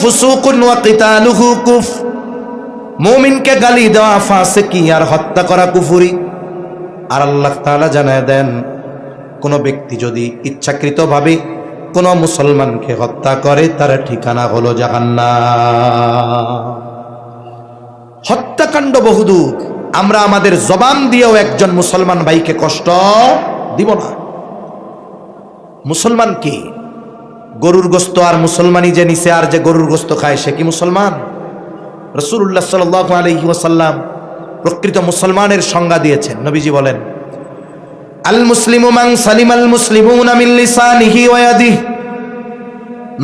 ফুসুকুন ওয়া কিতালুহু কুফ, মুমিনকে গালি দেওয়া ফাসিকি আর হত্যা করা কুফরি। আর আল্লাহ তাআলা জানায় দেন, কোন ব্যক্তি যদি ইচ্ছাকৃতভাবে কোন মুসলমানকে হত্যা করে তার ঠিকানা হলো জাহান্নাম। হত্যাকাণ্ড বহুদূর, আমরা আমাদের জবান দিয়েও একজন মুসলমান ভাইকে কষ্ট দিব না। মুসলমান কি? গরুর গোশত আর মুসলমানই যে নিছে আর যে গরুর গোশত খায় সে কি মুসলমান? রাসূলুল্লাহ সাল্লাল্লাহু আলাইহি ওয়াসাল্লাম প্রকৃত মুসলমানের সংজ্ঞা দিয়েছেন। নবীজি বলেন, আল মুসলিমু মান সালিমাল মুসলিমুনা মিন লিসানিহি ওয়া ইয়াদিহি।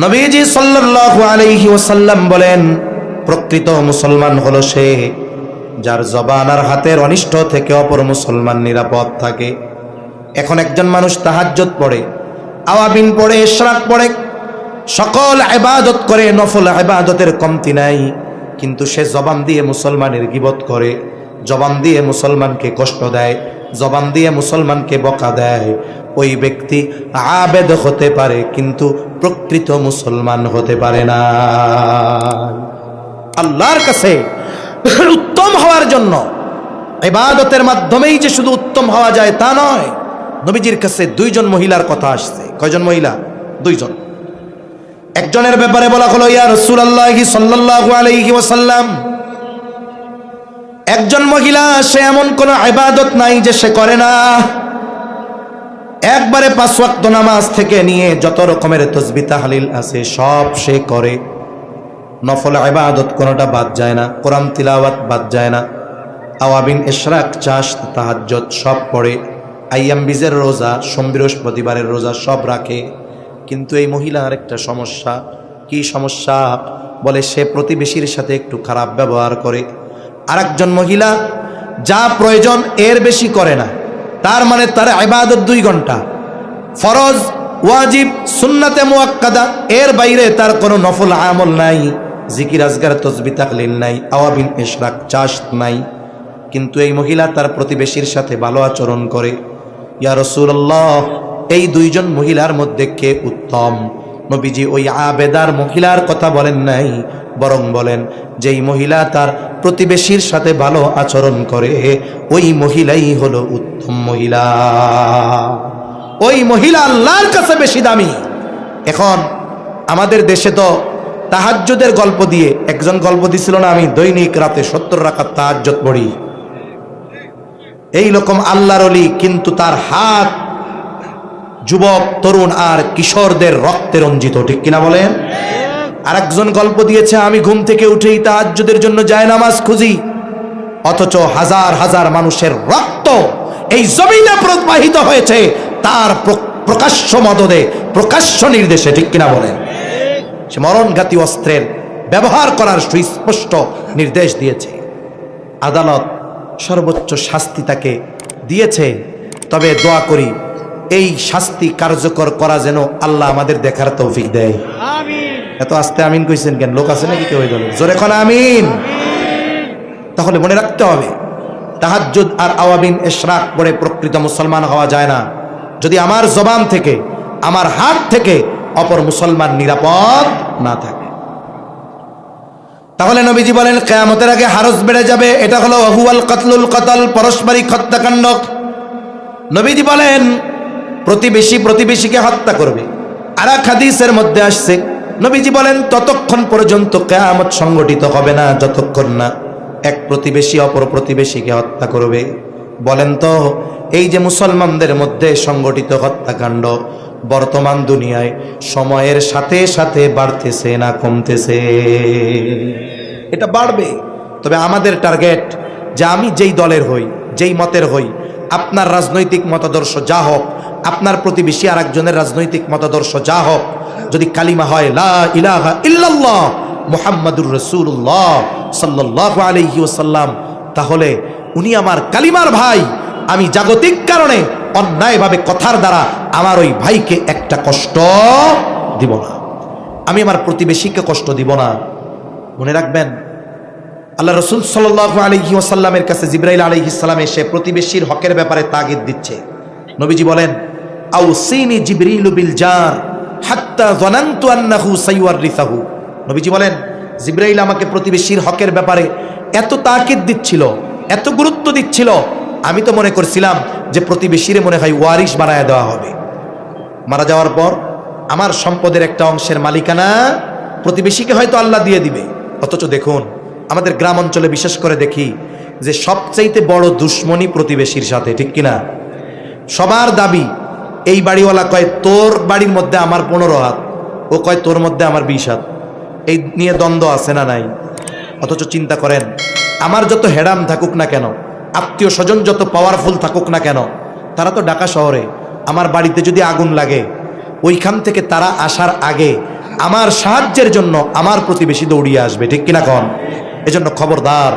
নবীজি সাল্লাল্লাহু আলাইহি ওয়াসাল্লাম বলেন, প্রকৃত মুসলমান হলো সে যার জবান আর হাতের অনিষ্ট থেকে অপর মুসলমান নিরাপদ থাকে। এখন একজন মানুষ তাহাজ্জুদ পড়ে, আওয়াবিন পড়ে, ইশরাক পড়ে, সকল ইবাদত করে, নফল ইবাদতের কমতি নাই, কিন্তু সে জবান দিয়ে মুসলমানের গীবত করে, জবান দিয়ে মুসলমানকে কষ্ট দেয়, জবান দিয়ে মুসলমানকে বকা দেয়। ওই ব্যক্তি আবেদ হতে পারে কিন্তু প্রকৃত মুসলমান হতে পারে না। আল্লাহর কাছে উত্তম হওয়ার জন্য ইবাদতের মাধ্যমেই যে শুধু উত্তম হওয়া যায় তা নয়। নবীজির কাছে দুইজন মহিলার কথা আসছে। কয়জন মহিলা? দুইজন। একজনের ব্যাপারে বলা হলো, ইয়া রাসূলুল্লাহ সাল্লাল্লাহু আলাইহি ওয়াসাল্লাম, একজন মহিলা সে এমন কোন ইবাদত নাই যে সে করে না, একবারে 5 ওয়াক্ত নামাজ থেকে নিয়ে যত রকমের তাসবিহ তাহলিল আছে সব সে করে, নফল ইবাদত কোনটা বাদ যায় না, কোরআন তিলাওয়াত বাদ যায় না, আওয়াবিন, ইশরাক, চাশ, তাহাজ্জুদ সব পড়ে, আইয়াম বীজের রোজা, সোম বৃহস্পতিবারের রোজা সব রাখে। কিন্তু এই মহিলার একটা সমস্যা। কি সমস্যা? বলে সে প্রতিবেশীর সাথে একটু খারাপ ব্যবহার করে। আরেকজন মহিলা যা প্রয়োজন এর বেশি করে না, তার মানে তার ইবাদত 2 ঘন্টা, ফরজ, ওয়াজিব, সুন্নাতে মুআক্কাদা, এর বাইরে তার কোনো নফল আমল নাই, জিকির আজগার, তাসবিহ তাহলিল নাই, আওয়াবিন, ইশরাক, চাশ নাই। কিন্তু এই মহিলা তার প্রতিবেশীর সাথে ভালো আচরণ করে। ইয়া রাসূলুল্লাহ, এই 2 জন মহিলার মধ্যে কে উত্তম? নবীজি ওই আবেদার মহিলার কথা বলেন নাই, বরং বলেন যেই মহিলা তার প্রতিবেশীর সাথে ভালো আচরণ করে ওই মহিলাই হলো উত্তম মহিলা। ওই মহিলা আল্লাহর কাছে বেশি দামি। এখন আমাদের দেশে তো তাহাজ্জুদের গল্প দিয়ে একজন গল্প দিছিল না, আমি দৈনিক রাতে 70 রাকাত তাহাজ্জুদ পড়ি। এই রকম আল্লাহর ওলি, কিন্তু তার হাত যুবক, তরুণ আর কিশোরদের রক্তে রঞ্জিত। ঠিক কিনা বলেন? আরেকজন গল্প দিয়েছে, আমি ঘুম থেকে উঠেই তাহাজ্জুদের জন্য জায়নামাজ খুঁজি, অথচ হাজার হাজার মানুষের রক্ত এই জমিনে প্রবাহিত হয়েছে তার প্রকাশ্য মদদে, প্রকাশ্য নির্দেশে। ঠিক কিনা বলেন? সে মরণঘাতী অস্ত্রের ব্যবহার করার সুস্পষ্ট নির্দেশ দিয়েছে। আদালত সর্বোচ্চ শাস্তি তাকে দিয়েছে। তবে দোয়া করি এই শাস্তি কার্যকর করা যেন আল্লাহ আমাদের দেখার তৌফিক দেয়। আমিন। এত আস্তে আমিন কইছেন কেন? লোক আছে নাকি কেউ? জোরে কোন আমিন। তাহলে মনে রাখতে হবে, তাহাজ্জুদ আর আওয়াবিন, ইশরাক পড়ে প্রকৃত মুসলমান হওয়া যায় না যদি আমার জবান থেকে, আমার হাত থেকে অপর মুসলমান নিরাপদ না থাকে। তাহলে নবীজি বলেন কিয়ামতের আগে হারজ বেড়ে যাবে। এটা হলো হুয়াল কাতলুল কতল, পারস্পরিক হত্যাকাণ্ড। নবীজি বলেন প্রতিবেশী প্রতিবেশীকে হত্যা করবে। আর এক হাদিসের মধ্যে আসছে, নবীজি বলেন ততক্ষণ পর্যন্ত কিয়ামত সংগঠিত হবে না যতক্ষণ না এক প্রতিবেশী অপর প্রতিবেশীকে হত্যা করবে। বলেন তো এই যে মুসলমানদের মধ্যে সংগঠিত হত্যাকাণ্ড বর্তমান দুনিয়ায় সময়ের সাথে সাথে বাড়তেছে না কমতেছে? এটা বাড়বে। তবে আমাদের টার্গেট যে আমি যেই দলের হই, যেই মতের হই, আপনার রাজনৈতিক মতাদর্শ যা হোক, আপনার প্রতিবেশী আর একজনের রাজনৈতিক মতাদর্শ যা হোক, যদি কালিমা হয় লা ইলাহা ইল্লাল্লাহ মুহাম্মাদুর রাসূলুল্লাহ সাল্লাল্লাহু আলাইহি ওয়াসাল্লাম, তাহলে উনি আমার কালিমার ভাই। আমি জাগতিক কারণে অন্যায়ভাবে কথার দ্বারা আমার ওই ভাইকে একটা কষ্ট দিব না, আমি আমার প্রতিবেশীকে কষ্ট দিব না। মনে রাখবেন, আল্লাহ রাসূল সাল্লাল্লাহু আলাইহি ওয়াসাল্লামের কাছে জিবরাইল আলাইহিস সালাম এসে প্রতিবেশীর হকের ব্যাপারে তাগিদ দিচ্ছে। নবীজি বলেন আউসিনি জিবরিলু বিল জার হাত্তা যানানতু আন্নাহু সাইওয়ারিসাহু। নবীজি বলেন জিবরাইল আমাকে প্রতিবেশীর হকের ব্যাপারে এত তাকিদ দিচ্ছিল, এত গুরুত্ব দিচ্ছিল, আমি তো মনে করছিলাম যে প্রতিবেশীরে মনে হয় ওয়ারিশ বানায় দেওয়া হবে। মারা যাওয়ার পর আমার সম্পদের একটা অংশের মালিকানা প্রতিবেশীকে হয়তো আল্লাহ দিয়ে দিবে। অথচ দেখুন আমাদের গ্রাম অঞ্চলে বিশেষ করে দেখি যে সবচাইতে বড় দুশ্মনী প্রতিবেশীর সাথে, ঠিক কিনা? সবার দাবি, এই বাড়িওয়ালা কয় তোর বাড়ির মধ্যে আমার 15 হাত, ও কয় তোর মধ্যে আমার 20 হাত, এই নিয়ে দ্বন্দ্ব আছে না নাই? অথচ চিন্তা করেন, আমার যত হেডাম থাকুক না কেন, আত্মীয় স্বজন যত পাওয়ারফুল থাকুক না কেন, তারা তো ঢাকা শহরে। আমার বাড়িতে যদি আগুন লাগে, ওইখান থেকে তারা আসার আগে আমার সাহায্যের জন্য আমার প্রতিবেশী দৌড়িয়ে আসবে, ঠিক কিনা কন? এজন্য খবরদার,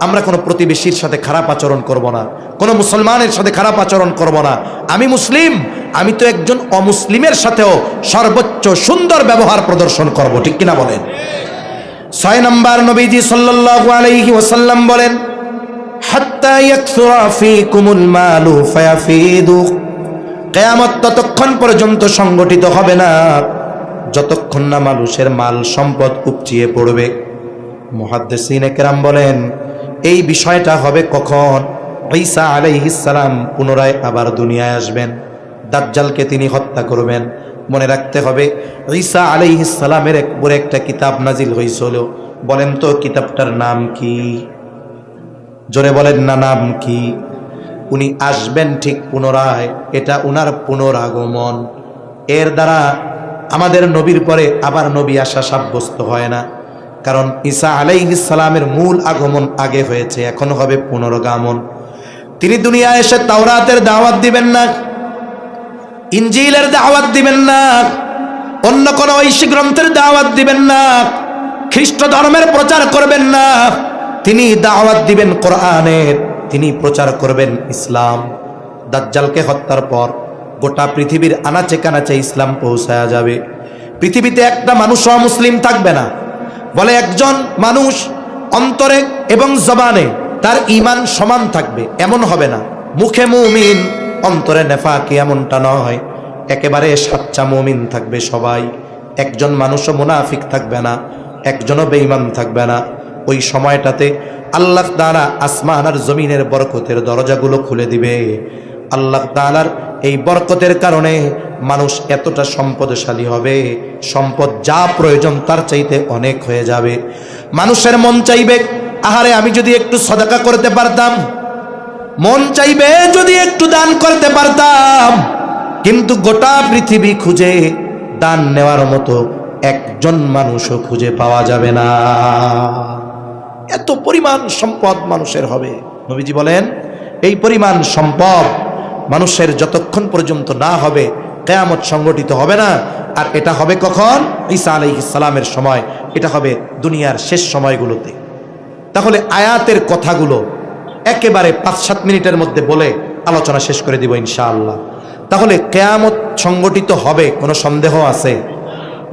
আমরা কোনো প্রতিবেশীর সাথে খারাপ আচরণ করব না, কোনো মুসলমানের সাথে খারাপ আচরণ করব না। আমি মুসলিম, আমি তো একজন অমুসলিমের সাথেও সর্বোচ্চ সুন্দর ব্যবহার প্রদর্শন করব, ঠিক কিনা বলেন? 6 নম্বর, নবীজি সাল্লাল্লাহু আলাইহি ওয়াসাল্লাম বলেন, হাত্তা ইয়াকসুরা ফীকুমুল মালু ফায়াফিদু। কিয়ামত ততক্ষণ পর্যন্ত সংগঠিত হবে না যতক্ষণ না মানুষের মাল সম্পদ উপচিয়ে পড়বে। মুহাদ্দিসিনে কেরাম বলেন এই বিষয়টা হবে কখন? ঈসা আলাইহিস সালাম পুনরায় আবার দুনিয়ায় আসবেন, দাজ্জালকে তিনি হত্যা করবেন। মনে রাখতে হবে ঈসা আলাইহিস সালামের উপরে একটা কিতাব নাজিল হয়েছিল। বলেন তো কিতাবটার নাম কি? জোরে বলেন না, নাম কি? উনি আসবেন ঠিক পুনরায়, এটা উনার পুনরাগমন। এর দ্বারা আমাদের নবীর পরে আবার নবী আসা সাব্যস্ত হয় না, কারণ ঈসা আলাইহিস সালামের মূল আগমন আগে হয়েছে, এখন হবে পুনরাগমন। তিনি দুনিয়ায় এসে তাওরাতের দাওয়াত দিবেন না, ইনজিলের দাওয়াত দিবেন না, অন্য কোনো ঐশী গ্রন্থের দাওয়াত দিবেন না, খ্রিস্ট ধর্মের প্রচার করবেন না। তিনি দাওয়াত দিবেন কোরআনের, তিনি প্রচার করবেন ইসলাম। দাজ্জালকে হত্যার পর গোটা পৃথিবীর আনাচে কানাচে ইসলাম পৌঁছায়া যাবে। পৃথিবীতে একটা মানুষও মুসলিম থাকবে না। বলে একজন মানুষ অন্তরে এবং জবানে তার ঈমান সমান থাকবে, এমন হবে না। মুখে মুমিন, অন্তরে নেফাকি, এমনটা নয়। একেবারে সাচ্চা মুমিন থাকবে সবাই। একজন মানুষও মুনাফিক থাকবে না, একজনও বেঈমান থাকবে না। ওই সময়টাতে আল্লাহ তাআলা আসমান আর জমিনের বরকতের দরজাগুলো খুলে দিবে। আল্লাহ তাআলার এই বরকতের কারণে মানুষ এতটা সম্পদশালী হবে, সম্পদ যা প্রয়োজন তার চাইতে অনেক হয়ে যাবে। মানুষের মন চাইবে, আহারে আমি যদি একটু সদকা করতে পারতাম, মন চাইবে যদি একটু দান করতে পারতাম, কিন্তু গোটা পৃথিবী খুঁজে দান নেওয়ার মতো একজন মানুষও খুঁজে পাওয়া যাবে না। এত পরিমাণ সম্পদ মানুষের হবে। নবীজি বলেন এই পরিমাণ সম্পদ মানুষের যতক্ষণ পর্যন্ত না হবে কিয়ামত সংগঠিত হবে না। আর এটা হবে কখন? ঈসা আলাইহিস সালামের সময়। এটা হবে দুনিয়ার শেষ সময়গুলোতে। তাহলে আয়াতের কথাগুলো একেবারে 5-7 মিনিটের মধ্যে বলে আলোচনা শেষ করে দিব ইনশাআল্লাহ। তাহলে কিয়ামত সংগঠিত হবে, কোনো সন্দেহ আছে?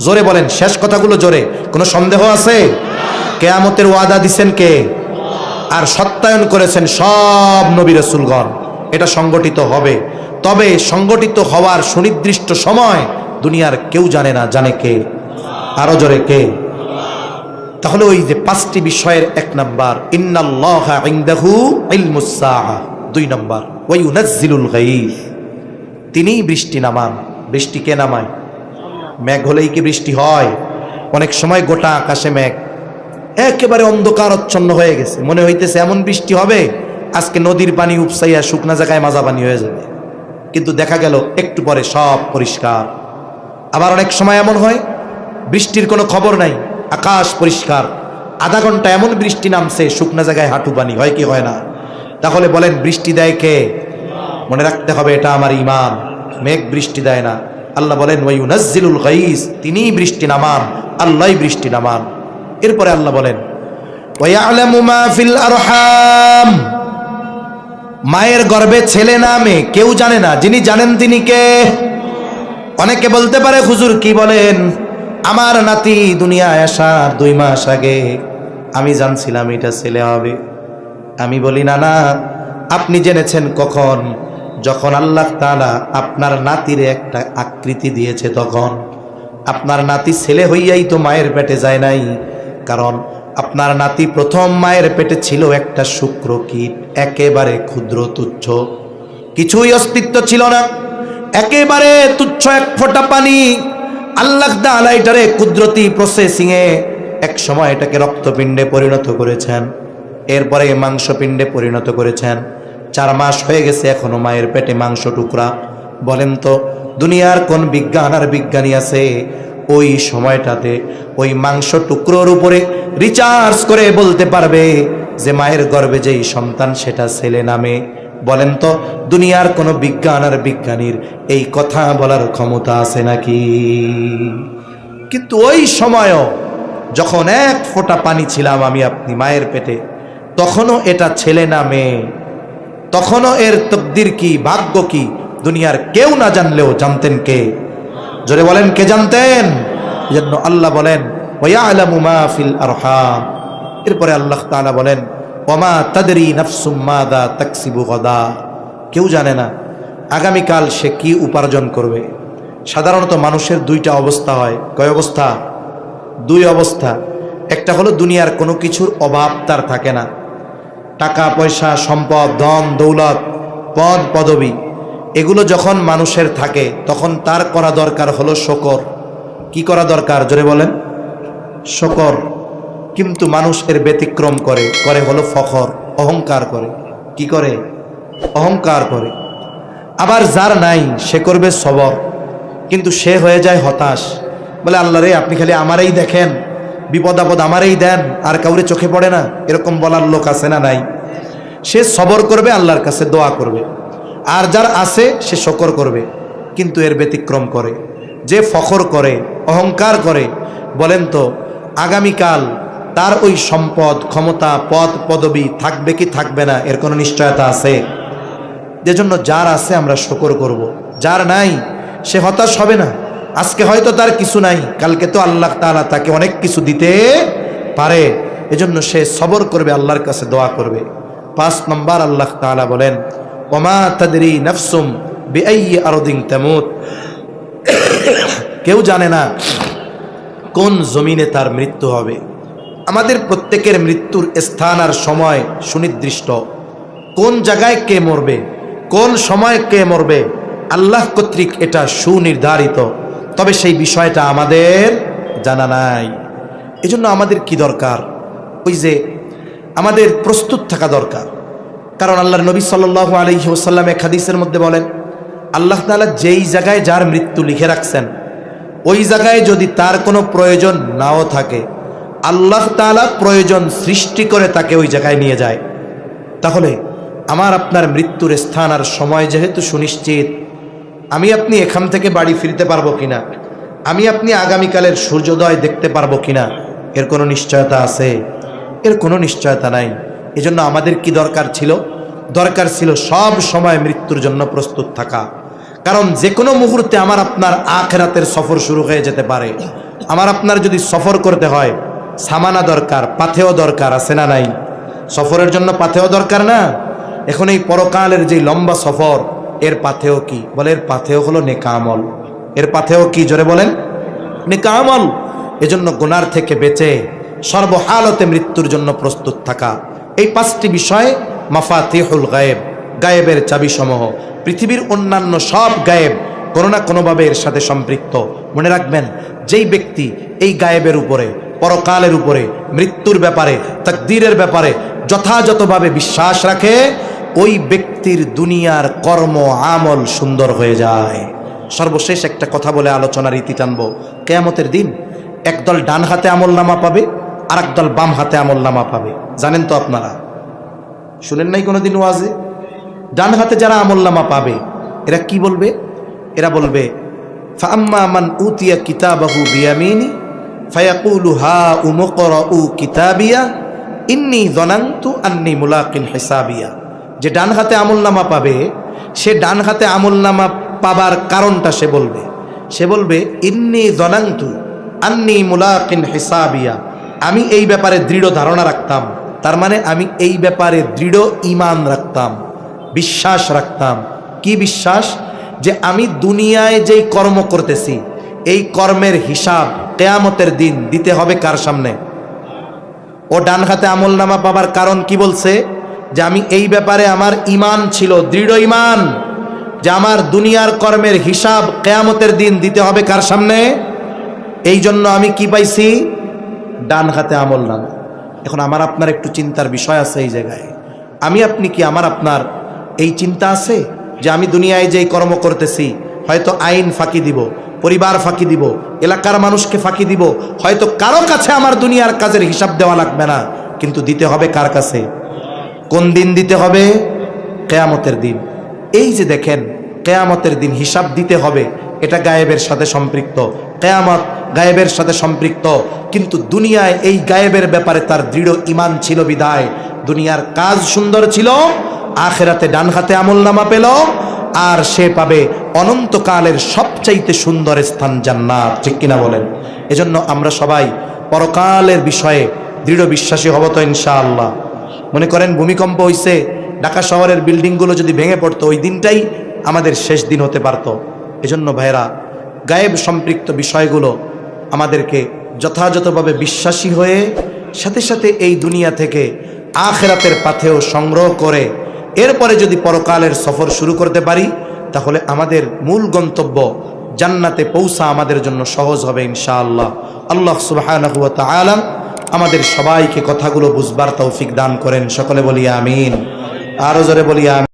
জোরে বলেন, শেষ কথাগুলো জোরে। কোনো সন্দেহ আছে? কিয়ামতের ওয়াদা দিছেন কে? আর সত্যায়ন করেছেন সব নবী রাসূলগণ। এটা সংগঠিত হবে, তবে সংগঠিত হওয়ার সুনির্দিষ্ট সময় দুনিয়ার কেউ জানে না। জানে কে? আরো জোরে কে? তাহলে ওই যে 5টি বিষয়ের 1 নাম্বার ইন্নাল্লাহা ইনদাহু ইলমুস সাআহ, 2 নাম্বার ওয়া ইউনাজ্জিলুল গায়থ, তিনিই বৃষ্টি নামান। বৃষ্টি কে নামায়? মেঘ হলেই কি বৃষ্টি হয়? অনেক সময় গোটা আকাশে মেঘ, একেবারে অন্ধকারচ্ছন্ন হয়ে গেছে, মনে হইতেছে এমন বৃষ্টি হবে আজকে নদীর পানি উপসাইয়া শুকনা জায়গায় মাজা পানি হয়ে যাবে, কিন্তু দেখা গেল একটু পরে সব পরিষ্কার। আবার অনেক সময় এমন হয় বৃষ্টির কোনো খবর নাই, আকাশ পরিষ্কার, আধা ঘন্টা এমন বৃষ্টি নামছে শুকনা জায়গায় হাঁটু পানি। হয় কি হয় না? তাহলে বলেন বৃষ্টি দেয় কে? মনে রাখতে হবে এটা আমার ঈমান। মেঘ বৃষ্টি দেয় না, আল্লাহ বলেন ওয়া ইউনাজ্জিলুল গায়থ, তিনিই বৃষ্টি নামান, আল্লাহই বৃষ্টি নামান। এরপরে আল্লাহ বলেন ওয়া ইয়ালামু মা ফিল আরহাম, মায়ের গর্ভে ছেলে না মেয়ে কেউ জানে না, যিনি জানেন তিনি কে? অনেকে বলতে পারে হুজুর কি বলেন, আমার নাতি দুনিয়ায় আসার 2 মাস আগে আমি জানছিলাম এটা ছেলে হবে। আমি বলি না না, আপনি জেনেছেন কখন? যখন আল্লাহ তাআলা আপনার নাতির একটা আকৃতি দিয়েছে তখন। আপনার নাতি ছেলে হইয়াই তো মায়ের পেটে যায় নাই, কারণ আপনার নাতি প্রথম মায়ের পেটে ছিল একটা শুক্রকীট, একেবারে ক্ষুদ্র তুচ্ছ, কিছুই অস্তিত্ব ছিল না, একেবারে তুচ্ছ এক ফোঁটা পানি। আল্লাহ তাআলা এটারে কুদরতি প্রসেসিংয়ে এক সময় এটাকে রক্তপিণ্ডে পরিণত করেছেন, এরপরে মাংসপিণ্ডে পরিণত করেছেন। 4 মাস হয়ে গেছে, এখনো মায়ের পেটে মাংস টুকরা। বলেন তো দুনিয়ার কোন বিজ্ঞান আর বিজ্ঞানী আছে ওই সময়টাতে ওই মাংস টুকরোর উপরে রিচার্জ করে বলতে পারবে যে মায়ের গর্ভে যেই সন্তান সেটা ছেলে নামে? বলেন তো দুনিয়ার কোন বিজ্ঞান আর বিজ্ঞানীর এই কথা বলার ক্ষমতা আছে নাকি? কিন্তু ওই সময়ও যখন এক ফোঁটা পানি ছিলাম আমি আপনি মায়ের পেটে, তখনও এটা ছেলে না মেয়ে, তখনও এর তকদির কি, ভাগ্য কি, দুনিয়ার কেউ না জানলেও জানতেন কে? জোরে বলেন, কে জানতেন? এজন্য আল্লাহ বলেন ওয়ায়ালামু মা ফিল আরহাম। এরপরে আল্লাহ তাআলা বলেন ওমা তাদরি নাফসুম মাযা তাকসিবু গাদা। কেউ জানে না আগামীকাল সে কি উপার্জন করবে। সাধারণত মানুষের 2টা অবস্থা হয়। কয় অবস্থা? 2 অবস্থা। একটা হলো দুনিয়ার কোনো কিছুর অভাব তার থাকে না, টাকা পয়সা, সম্পদ, ধন দৌলত, পদ পদবী, এগুলো যখন মানুষের থাকে তখন তার করা দরকার হলো শকর। কি করা দরকার? জোরে বলেন, শকর। কিন্তু মানুষ এর ব্যতিক্রম করে, করে হলো ফখর, অহংকার করে। কি করে? অহংকার করে। আবার যার নাই সে করবে সবর, কিন্তু সে হয়ে যায় হতাশ, বলে আল্লাহ রে আপনি খালি আমারই দেখেন, বিপদ আপদ আমারই দেন, আর কাউরে চোখে পড়ে না, এরকম বলার লোক আছে না নাই? সে সবর করবে, আল্লাহর কাছে দোয়া করবে, আর যার আছে সে শকর করবে। কিন্তু এর ব্যতিক্রম করে যে ফখর করে, অহংকার করে। বলেন তো আগামীকাল তার ওই সম্পদ, ক্ষমতা, পদ পদবী থাকবে কি থাকবে না, এর কোনো নিশ্চয়তা আছে? যেজন্য যার আছে আমরা শকর করব, যার নাই সে হতাশ হবে না। আজকে হয়তো তার কিছু নাই, কালকে তো আল্লাহ তাআলা তাকে অনেক কিছু দিতে পারে, এজন্য সে সবর করবে, আল্লাহর কাছে দোয়া করবে। 5 নম্বর আল্লাহ তাআলা বলেন ওমা তাদরি নাফসুম বিআইয়ি আরদিন তামুত। কেউ জানে না কোন জমিনে তার মৃত্যু হবে। আমাদের প্রত্যেকের মৃত্যুর স্থান আর সময় সুনির্দিষ্ট। কোন জায়গায় কে মরবে, কোন সময় কে মরবে, আল্লাহ কর্তৃক এটা সুনির্ধারিত, তবে সেই বিষয়টা আমাদের জানা নাই। এজন্য আমাদের কি দরকার? ওই যে আমাদের প্রস্তুত থাকা দরকার। কারণ আল্লাহর নবী সাল্লাল্লাহু আলাইহি ওয়াসাল্লাম এক হাদিসের মধ্যে বলেন আল্লাহ তাআলা যেই জায়গায় যার মৃত্যু লিখে রাখছেন ওই জায়গায় যদি তার কোনো প্রয়োজন নাও থাকে, আল্লাহ তাআলা প্রয়োজন সৃষ্টি করে তাকে ওই জায়গায় নিয়ে যায়। তাহলে আমার আপনার মৃত্যুর স্থান আর সময় যেহেতু সুনিশ্চিত, আমি আপনি এখান থেকে বাড়ি ফিরতে পারবো কিনা, আমি আপনি আগামীকালের সূর্যোদয় দেখতে পারবো কিনা, এর কোনো নিশ্চয়তা আছে? এর কোনো নিশ্চয়তা নাই। এজন্য আমাদের কি দরকার ছিল? দরকার ছিল সব সময় মৃত্যুর জন্য প্রস্তুত থাকা। কারণ যে কোনো মুহূর্তে আমার আপনার আখিরাতের সফর শুরু হয়ে যেতে পারে। আমার আপনার যদি সফর করতে হয় সামানা দরকার, পাথেও দরকার, আছে না নাই? সফরের জন্য পাথেও দরকার না? এখন এই পরকালের যে লম্বা সফর, এর পাথেও কি? বলে এর পাথেও হলো নেক আমল। এর পাথেও কি? জোরে বলেন, নেক আমল। এজন্য গুনার থেকে বেঁচে সর্বহালতে মৃত্যুর জন্য প্রস্তুত থাকা। এই 5টি বিষয় মাফাতিহুল গায়েব, গায়েবের চাবিসমূহ। পৃথিবীর অন্যান্য সব গায়েব কোনো না কোনোভাবে এর সাথে সম্পৃক্ত। মনে রাখবেন, যেই ব্যক্তি এই গায়েবের উপরে, পরকালের উপরে, মৃত্যুর ব্যাপারে, তাকদীরের ব্যাপারে যথাযথভাবে বিশ্বাস রাখে, ওই ব্যক্তির দুনিয়ার কর্ম আমল সুন্দর হয়ে যায়। সর্বশেষ একটা কথা বলে আলোচনার ইতি টানব। কিয়ামতের দিন একদল ডান হাতে আমল নামা পাবে, আর একদল বাম হাতে আমল নামা পাবে। জানেন তো আপনারা? শুনেন নাই কোনোদিন ওয়াজে? ডান হাতে যারা আমল নামা পাবে এরা কি বলবে? এরা বলবে ফাআম্মা মান উতিয়া কিতাবাহু বিয়ামিনি ফায়াকুলু হা উমকরাউ কিতাবিয়া ইন্নী যানানতু আন্নী মুলাকিন হিসাবিয়া। যে ডান হাতে আমল নামা পাবে সে ডান হাতে আমল নামা পাবার কারণটা সে বলবে। সে বলবে ইন্নী যানানতু আন্নী মুলাকিন হিসাবিয়া, আমি এই ব্যাপারে দৃঢ় ধারণা রাখতাম, তার মানে আমি এই ব্যাপারে দৃঢ় ঈমান রাখতাম, বিশ্বাস রাখতাম। কি বিশ্বাস? যে আমি দুনিয়ায় যেই কর্ম করতেছি এই কর্মের হিসাব কিয়ামতের দিন দিতে হবে কার সামনে? ও ডান হাতে আমলনামা পাবার কারণ কি বলছে? যে আমি এই ব্যাপারে আমার ঈমান ছিল, দৃঢ় ঈমান, যে আমার দুনিয়ার কর্মের হিসাব কিয়ামতের দিন দিতে হবে কার সামনে? এই জন্য আমি কি পাইছি? ডান হাতে আমলনামা। এখন আমার আপনার একটু চিন্তার বিষয় আছে এই জায়গায়। আমি আপনি কি, আমার আপনার এই চিন্তা আছে যে আমি দুনিয়ায় যেই কর্ম করতেছি, হয়তো আইন ফাঁকি দিব, পরিবার ফাঁকি দিব, এলাকার মানুষকে ফাঁকি দিব, হয়তো কারো কাছে আমার দুনিয়ার কাজের হিসাব দেওয়া লাগবে না, কিন্তু দিতে হবে কার কাছে? কোন দিন দিতে হবে? কিয়ামতের দিন। এই যে দেখেন, কিয়ামতের দিন হিসাব দিতে হবে, এটা গায়েবের সাথে সম্পৃক্ত। কিয়ামত গায়েবের সাথে সম্পৃক্ত, কিন্তু দুনিয়ায় এই গায়েবের ব্যাপারে তার দৃঢ় ঈমান ছিল বিদায় দুনিয়ার কাজ সুন্দর ছিল, আখিরাতে ডান হাতে আমলনামা পেল, আর সে পাবে অনন্তকালের সবচাইতে সুন্দর স্থান জান্নাত। ঠিক কিনা বলেন? এজন্য আমরা সবাই পরকালের বিষয়ে দৃঢ় বিশ্বাসী হব তো ইনশাআল্লাহ। মনে করেন ভূমিকম্প হইছে, ঢাকা শহরের বিল্ডিংগুলো যদি ভেঙে পড়তো, ওই দিনটাই আমাদের শেষ দিন হতে পারত। এজন্য ভাইরা, গায়েব সম্পৃক্ত বিষয়গুলো আমাদেরকে যথাযথভাবে বিশ্বাসী হয়ে সাথে সাথে এই দুনিয়া থেকে আখিরাতের পাথেও সংগ্রহ করে এরপরে যদি পরকালের সফর শুরু করতে পারি, তাহলে আমাদের মূল গন্তব্য জান্নাতে পৌঁছা আমাদের জন্য সহজ হবে ইনশাআল্লাহ। আল্লাহ সুবহানাহু ওয়া তাআলা আমাদের সবাইকে কথাগুলো বুঝবার তৌফিক দান করেন। সকলে বলি আমিন। আরো জোরে বলি আমিন।